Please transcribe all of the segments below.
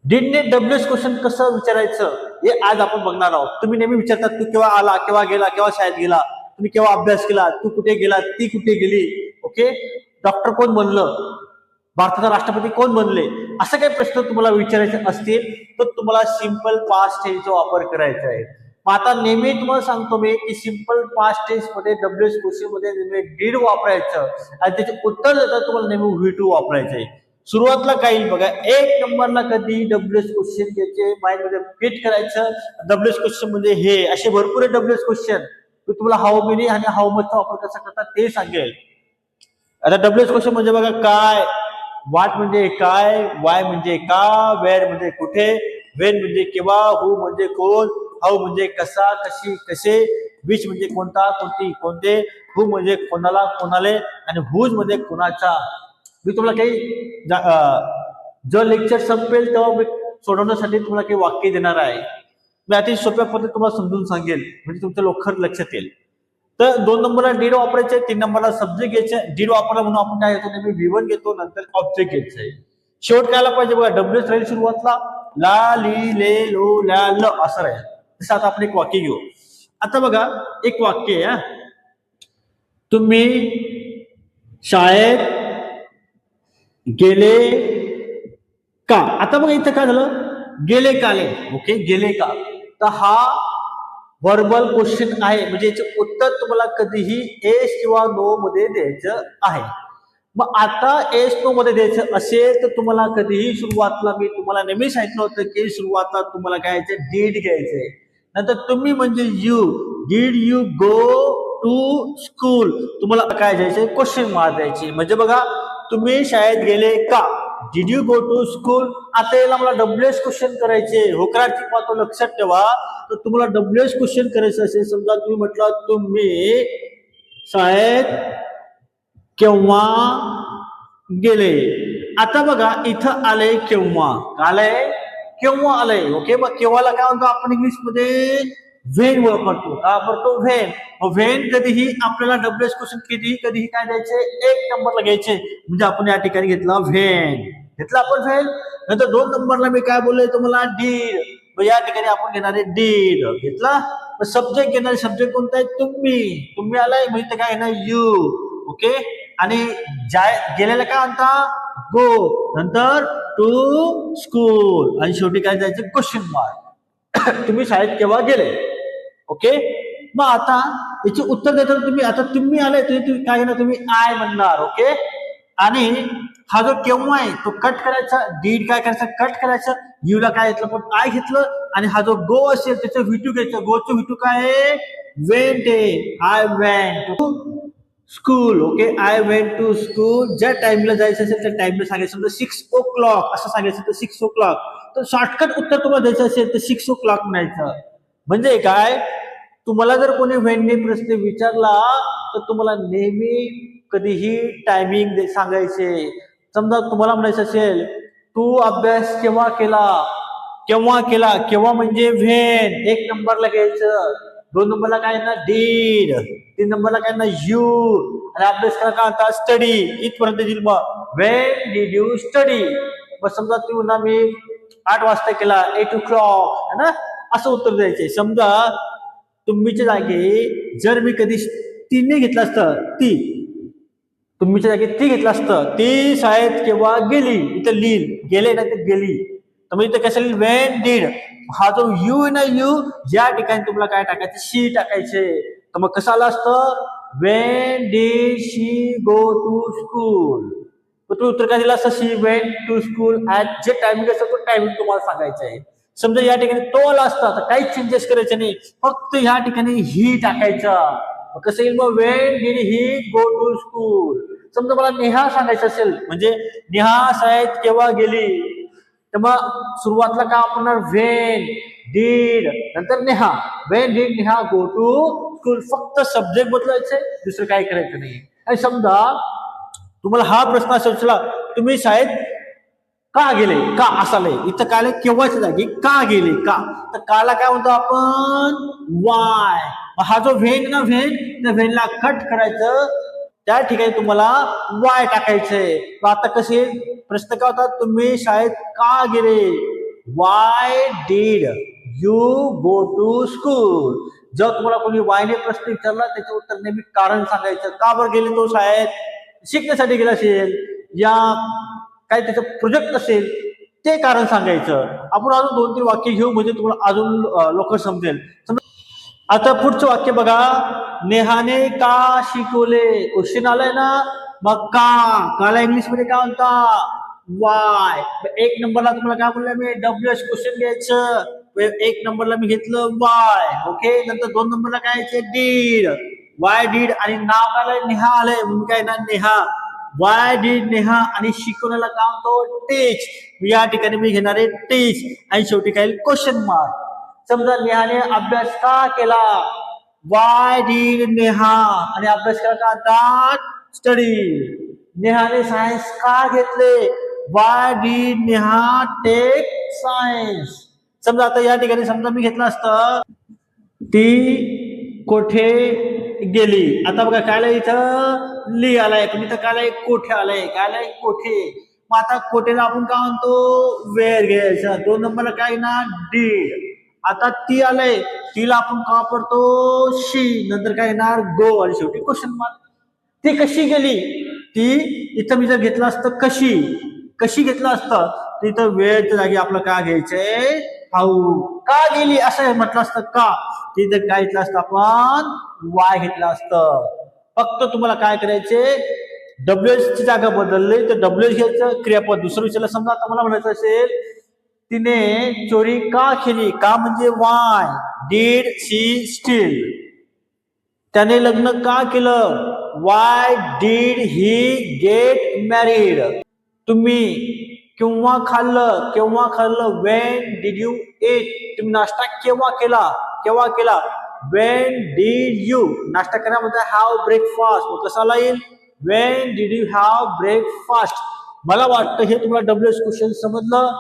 डीडने WS question कसं विचारायचं हे आज आपण बघणार आहोत. तुम्ही नेहमी विचारतात तू केव्हा आला, केव्हा गेला, केव्हा शाळेत गेला, तुम्ही केव्हा अभ्यास केला, तू कुठे गेला, ती कुठे गेली, ओके, डॉक्टर कोण बनलं, भारताचा राष्ट्रपती कोण बनले, असं काही प्रश्न तुम्हाला विचारायचे असतील तर तुम्हाला सिंपल पास्ट टेन्सचा वापर करायचा आहे. मग आता नेहमी तुम्हाला सांगतो मी की सिंपल पास्ट टेन्स मध्ये डब्ल्यूएस क्वेश्चन मध्ये नेहमी डीड वापरायचं आणि त्याचे उत्तर देता तुम्हाला नेहमी व्ही टू वापरायचं आहे. सुरुवातला काही बघा, एक नंबरला कधी डब्ल्यूएस क्वेश्चन घ्यायचे, माइंड मध्ये फिट करायचं. डब्ल्यूएस क्वेश्चन मध्ये हे असे भरपूर डब्ल्यूएस क्वेश्चन, मी तुम्हाला हाऊ मेनी आणि हाऊ मचचा वापर कसा करतात ते सांगेल. आता डब्ल्यूएस क्वेश्चन म्हणजे बघा, काय, व्हॉट म्हणजे काय, वाय म्हणजे का, वेअर म्हणजे कुठे, वेन म्हणजे केव्हा, हू म्हणजे कोण, हाऊ म्हणजे कसा, कशी, कसे, विच म्हणजे कोणता, कोणती, कोणते, हू म्हणजे कोणाला, कोणाले, आणि हुज म्हणजे कोणाचा. मी तुम्हाला काही जर लेक्चर संपेल तेव्हा मी सोडवण्यासाठी तुम्हाला काही वाक्य देणार आहे. मी अति सोप्या पद्धतीने तुम्हाला समजून सांगेल म्हणजे तुमच्या लवकर लक्षात येईल. तर 2 नंबरला डीड वापरायचे, 3 नंबरला सब्जेक्ट घ्यायचे. डीड वापरला म्हणून आपण काय घेतो, नेहमी V1 घेतो, नंतर ऑब्जेक्ट घ्यायचंय. शेवट काय आला पाहिजे बघा, डब्ल्यूएस राहील सुरुवातला, ला, ली, ले, लो, ल्या, ल असं राहील. तसं आता आपण एक वाक्य घेऊ. आता बघा एक वाक्य आहे, तुम्ही शाळेत गेले का. आता बघा इथं काय झालं, गेले काले, ओके, गेले का. तर हा व्हर्बल क्वेश्चन आहे, म्हणजे याचे उत्तर तुम्हाला कधीही येस किंवा नो मध्ये द्यायचं आहे. मग आता येस नो मध्ये द्यायचं असेल तर तुम्हाला कधीही सुरुवातला मी तुम्हाला नेहमी सांगितलं होतं की सुरुवातला तुम्हाला काय घ्यायचं, डीड घ्यायचंय. नंतर तुम्ही म्हणजे you, did you go to school, तुम्हाला काय द्यायचंय, क्वेश्चन मार्क द्यायचे. म्हणजे बघा, तुम्ही शाळेत गेले का, did you go to school. आता याला मला डब्ल्यूएस क्वेश्चन करायचे, होकारार्थी महत्व लक्षात ठेवा. तर तुम्हाला डब्ल्यूएस क्वेश्चन करायचं असेल, समजा तुम्ही म्हटलं तुम्ही शाळेत केव्हा गेले. आता बघा इथं आले केव्हा, आलंय केव्हा आलंय, ओके. मग केव्हाला काय म्हणतो आपण इंग्लिश मध्ये, व्हेन वापरतो. का वापरतो, व्हेन. व्हेन कधीही आपल्याला डब्ल्यूएस क्वेश्चन कधीही काय द्यायचे, एक नंबरला घ्यायचे. म्हणजे आपण या ठिकाणी घेतला व्हेन, घेतला आपण व्हेन. नंतर 2 नंबरला मी काय बोललोय तुम्हाला, डीड. मग या ठिकाणी आपण घेणार आहे डीड, घेतला. मग सब्जेक्ट घेणार, सब्जेक्ट कोणता आहे, तुम्ही, तुम्ही आलाय म्हणजे काय घेणार, यू, ओके. आणि गेलेला काय म्हणता, गो, नंतर टू स्कूल, आणि शेवटी काय जायचं, क्वेश्चन मार्क. तुम्ही शाळेत केव्हा गेले, ओके. मग आता याचे उत्तर देताना तुम्ही, आता तुम्ही आले तुम्ही काय घेणार, तुम्ही आय म्हणणार, ओके. आणि हा जो केव्हा आहे तो कट करायचा, डीड काय करायचा, कट करायचं, यू ला काय घेतलं, पण आय घेतलं. आणि हा जो गो असेल त्याचं V2 घ्यायचं. गोचं V2 काय आहे, वेंट आहे, I went to school, okay. I went to school. ज्या टाइमला जायचं असेल त्या टाइमला सांगायचं, समजा 6 o'clock असं सांगायचं तर 6 o'clock. तर शॉर्टकट उत्तर तुम्हाला द्यायचं असेल तर 6 o'clock म्हणायचं. म्हणजे काय, तुम्हाला जर कोणी व्हेनने प्रश्न विचारला तर तुम्हाला नेहमी कधीही टायमिंग सांगायचे. समजा तुम्हाला म्हणायचं असेल तू अभ्यास केव्हा केला, केव्हा केला, केव्हा म्हणजे व्हेन, एक नंबरला घ्यायचं. 2 नंबरला काय ना, डीड. 3 नंबरला काय ना, यू. आणि अभ्यास करा का आता, स्टडी, इथपर्यंत येईल. मग व्हेन डिड यू स्टडी. मग समजा तू ना मी 8 वाजता केला, 8 o'clock है ना, असं उत्तर द्यायचे. समजा तुम्हीच्या जागी जर मी कधी 3 ने घेतलं असतं, ती, तुम्हीच्या जागी ती घेतलं असतं, ती शाळेत केव्हा गेली, इथं लिहिल, गेले ना ते गेली. तर मग इथं कसं लिहिल, व्हेन डिड. हा जो यू आहे ना, यू, या ठिकाणी तुम्हाला काय टाकायचं, शी टाकायचे. तर मग कसं आलं असतं, when did she go to school. तर तू उत्तर काय दिलं असतं, she went to school at जे टायमिंग असतं तो टायमिंग तुम्हाला सांगायचं आहे. समजा या ठिकाणी तो आला असता तर काहीच चेंजेस करायचे नाही, फक्त ह्या ठिकाणी ही टाकायचा. कसं येईल मग, when did he go to school. समजा मला नेहा सांगायचं असेल, म्हणजे नेहा शाळेत केव्हा गेली, तर मग सुरुवातला काय आपण व्हेन डीड नंतर Neha, when did Neha go to school. फक्त सब्जेक्ट बदलायचे, दुसरं काय करायचं नाही. आणि समजा तुम्हाला हा प्रश्न असा विचारला, तुम्ही शाळेत का गेले, का असाले, इथं काय केव्हाच्या जागी का गेले, का. तर काला काय म्हणतो आपण, वाय. हा जो व्हेन ना, व्हेन, त्या व्हेनला कट करायचं, त्या ठिकाणी तुम्हाला वाय टाकायचंय. आता कसे प्रश्न काय होतात, तुम्ही शाळेत का गेले, why did you go to school. जर तुम्हाला कोणी वायने प्रश्न विचारला त्याचं उत्तर नेहमी कारण सांगायचं. का बरं गेले तो शाळेत? शिकण्यासाठी गेला असेल या काही त्याचं प्रोजेक्ट असेल ते कारण सांगायचं. आपण अजून 2-3 वाक्य घेऊ म्हणजे तुम्हाला अजून लवकर समजेल. आता पुढचं वाक्य बघा. नेहाने का शिकवले? क्वेश्चन आलाय ना. मग काला इंग्लिश मध्ये काय म्हणता? वाय. 1 नंबरला तुम्हाला काय बोललं मी? डब्ल्यूएच क्वेश्चन घ्यायचं. 1 नंबरला मी घेतलं वाय. ओके. नंतर 2 नंबरला काय यायचं? डीड. वाय डीड आणि नाव काय? नेहा आलंय म्हणून काय ना नेहा. वाय डीड नेहा आणि शिकवण्याला काय म्हणतो? टीच. या ठिकाणी मी घेणार आहे टीच आणि शेवटी काय? Question mark. समजा नेहाने अभ्यास का केला? वाय डीड नेहा आणि अभ्यास केला का? स्टडी. नेहाने सायन्स का घेतले? Why did Neha take science. समजा आता या ठिकाणी समजा मी घेतलं असतं ती कोठे गेली. आता बघा काय इथं ली आलाय पण इथं काय कोठे आलाय. काय कोठे. मग आता कोठेला आपण काय म्हणतो? वेअर घ्यायचं. 2 नंबरला काय ना? डीड. आता ती आलंय तिला आपण का वापरतो? शी. नंतर काय येणार? गो आणि शेवटी क्वेश्चन मार्क. ती कशी गेली? ती इथं मी जर घेतलं असतं कशी घेतलं असतं तर इथं वेळच्या जागी आपलं काय घ्यायचंय? हाऊ. का गेली असं म्हटलं असतं का? तिथं काय घेतलं असतं आपण? वाय घेतलं असतं. फक्त तुम्हाला काय करायचे? डब्ल्यूएच ची जागा बदलली तर डब्ल्यूएच घ्यायचं. क्रियापद दुसरं विचारलं. समजा आता मला म्हणायचं असेल तिने चोरी का केली? का म्हणजे वाय. Did she steel. त्याने लग्न का केलं? Why did he get married. तुम्ही केव्हा खाल्लं? When did you eat. तुम्ही नाश्ता केव्हा केला? When did you. नाश्ता करण्यामध्ये हॅव ब्रेकफास्ट. मग कसा येईल? When did you have breakfast. मला वाटतं हे तुम्हाला डब्ल्यूएच क्वेश्चन समजलं.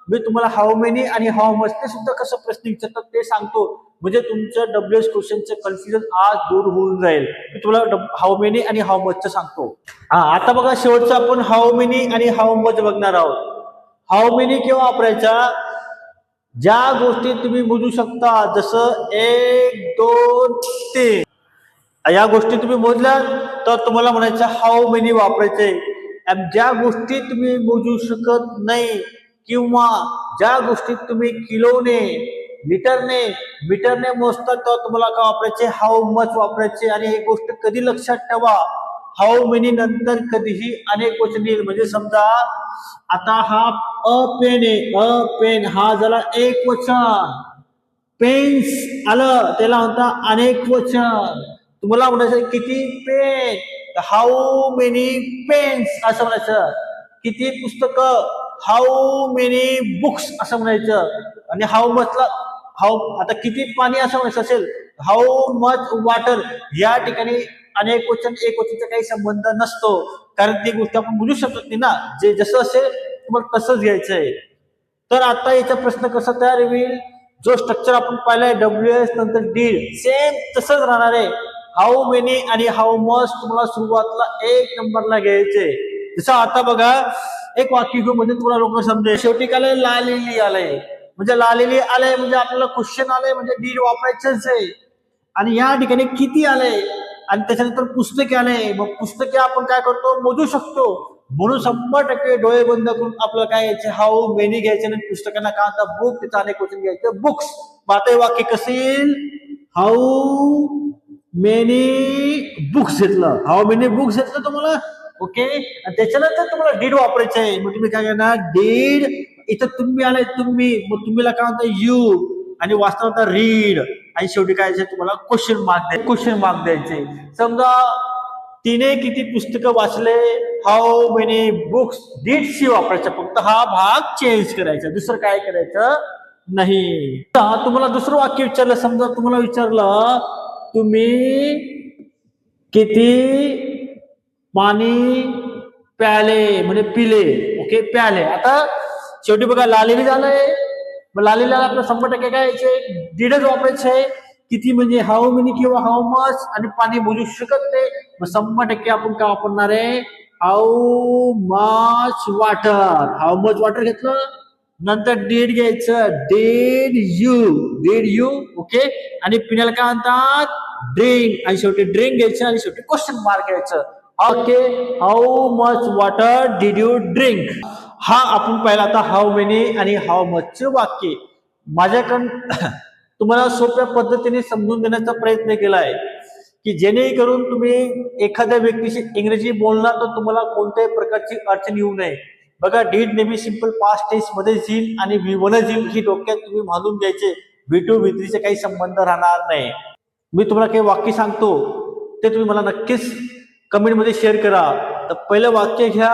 मी तुम्हाला हाऊ मेनी आणि हाऊ मच ते सुद्धा कसं प्रश्न विचारतात ते सांगतो म्हणजे तुमचं डब्ल्यूएच क्वेश्चनचं कन्फ्युजन आज दूर होऊन जाईल. मी तुम्हाला हाऊ मेनी आणि हाऊ मचचं सांगतो. आता बघा शेवटचं आपण हाऊ मेनी आणि हाऊ मच बघणार आहोत. हाऊ मेनी केव्हा वापरायचा? ज्या गोष्टी तुम्ही मोजू शकता जसं 1, 2, 3 या गोष्टी तुम्ही मोजल्या तर तुम्हाला म्हणायचं हाऊ मेनी वापरायचे. ज्या गोष्टी तुम्ही मोजू शकत नाही किंवा ज्या गोष्टीत तुम्ही किलोने मीटरने मोजतात तर तुम्हाला काय वापरायचे? हाऊ मच वापरायचे. आणि ही गोष्ट कधी लक्षात ठेवा? हाऊ मेनी नंतर कधीही अनेक वचन येईल. म्हणजे समजा आता हा पेन आहे. पेन हा झाला एक वचन. पेन्स आलं त्याला म्हणता अनेक वचन. तुम्हाला म्हणायचं किती पेन? हाऊ मेनी पेन्स असं म्हणायचं. किती पुस्तकं? हाऊ मेनी बुक्स असं म्हणायचं. आणि हाऊ मचला आता किती पाणी असं म्हणायचं असेल हाऊ मच वॉटर. या ठिकाणी अनेक वचन एक वचनचा काही संबंध नसतो कारण ती गोष्ट आपण बोलू शकत नाही ना. जे जसं असेल तुम्हाला तसंच घ्यायचंय. तर आता याचा प्रश्न कसा तयार होईल? जो स्ट्रक्चर आपण पाहिलाय डब्ल्यूएस नंतर डीड सेम तसंच राहणार आहे. हाऊ मेनी आणि हाऊ मच तुम्हाला सुरुवातीला 1 नंबरला घ्यायचे. जसं आता बघा एक वाक्य घेऊ म्हणजे तुम्हाला लोक समजेल. शेवटी काय लालेली आलंय म्हणजे लालेली आलंय म्हणजे आपल्याला क्वेश्चन आलंय म्हणजे डीड वापरायचंच आहे. आणि या ठिकाणी किती आलंय आणि त्याच्यानंतर पुस्तके आले. मग पुस्तके आपण काय करतो? मोजू शकतो. म्हणून 100% डोळे बंद करून आपल्याला काय घ्यायचे? हाऊ मेनी घ्यायचे आणि पुस्तकांना काय म्हणतात? बुक. तिथं अनेक क्वेश्चन घ्यायचे बुक्स. आता हे वाक्य कसं येईल? हाऊ मेनी बुक्स घेतलं. हाऊ मेनी बुक्स घेतलं तुम्हाला. ओके. आणि त्याच्यानंतर तुम्हाला डीड वापरायचं आहे. मग तुम्ही काय करणार? डीड. इथं तुम्ही आलाय तुम्ही. मग तुम्हीला काय म्हणता? यू. आणि वाचता रीड. आणि शेवटी काय तुम्हाला क्वेश्चन मार्क द्यायचे. समजा तिने किती पुस्तकं वाचले? How many books did she वापरायचं. फक्त हा भाग चेंज करायचा. दुसरं काय करायचं नाही. तुम्हाला दुसरं वाक्य विचारलं. समजा तुम्हाला विचारलं तुम्ही किती पाणी प्याले म्हणजे पिले. ओके. प्याले. आता शेवटी बघा लालेली झालंय. मग लालेला आपलं 100% काय यायचे? डीडच वापरायचे. किती म्हणजे हाऊ मेनी किंवा हाऊ मच आणि पाणी मोजू शकत नाही. मग 100% आपण काय वापरणार आहे? How much water. How much water घेतलं नंतर डेड घ्यायचं, डेड यू ओके. आणि पिण्याला काय म्हणतात, ड्रिंक. आणि शेवटी ड्रिंक घ्यायचं आणि शेवटी क्वेश्चन मार्क घ्यायचं. Okay, how much water did you drink. हा आपण पाहिला आता हाऊ मेनी आणि हाऊ मच वाक्य. माझ्याकडून तुम्हाला सोप्या पद्धतीने समजून देण्याचा प्रयत्न केला आहे की जेणेकरून तुम्ही एखाद्या व्यक्तीशी इंग्रजी बोलणार तर तुम्हाला कोणत्याही प्रकारची अडचण येऊ नये. बघा, डीड नेहमी सिंपल पास्ट टेन्स मध्ये येईल आणि V1 येईल ही डोक्यात तुम्ही बांधून घ्यायचे. V2 V3 चे काही संबंध राहणार नाही. मी तुम्हाला काही वाक्य सांगतो ते तुम्ही मला नक्कीच कमेंट मध्ये शेअर करा. तर पहिलं वाक्य घ्या,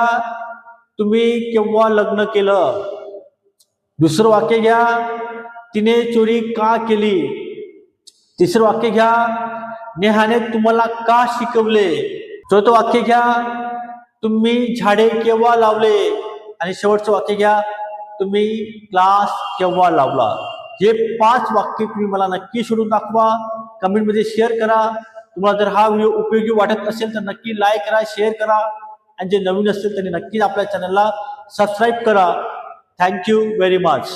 तुम्ही केव्हा लग्न केलं. दुसरं वाक्य घ्या, तिने चोरी का केली. तिसरं वाक्य घ्या, नेहाने तुम्हाला का शिकवले. चौथं वाक्य घ्या, तुम्ही झाडे केव्हा लावले. आणि शेवटचं वाक्य घ्या, तुम्ही क्लास केव्हा लावला. हे 5 वाक्य तुम्ही मला नक्की शोधून दाखवा, कमेंट मध्ये शेअर करा. तुम्हाला जर हा व्हिडिओ उपयोगी वाटत असेल तर नक्की लाईक करा, शेअर करा. आणि जे नवीन असतील त्यांनी नक्कीच आपल्या चॅनलला सबस्क्राईब करा. Thank you very much.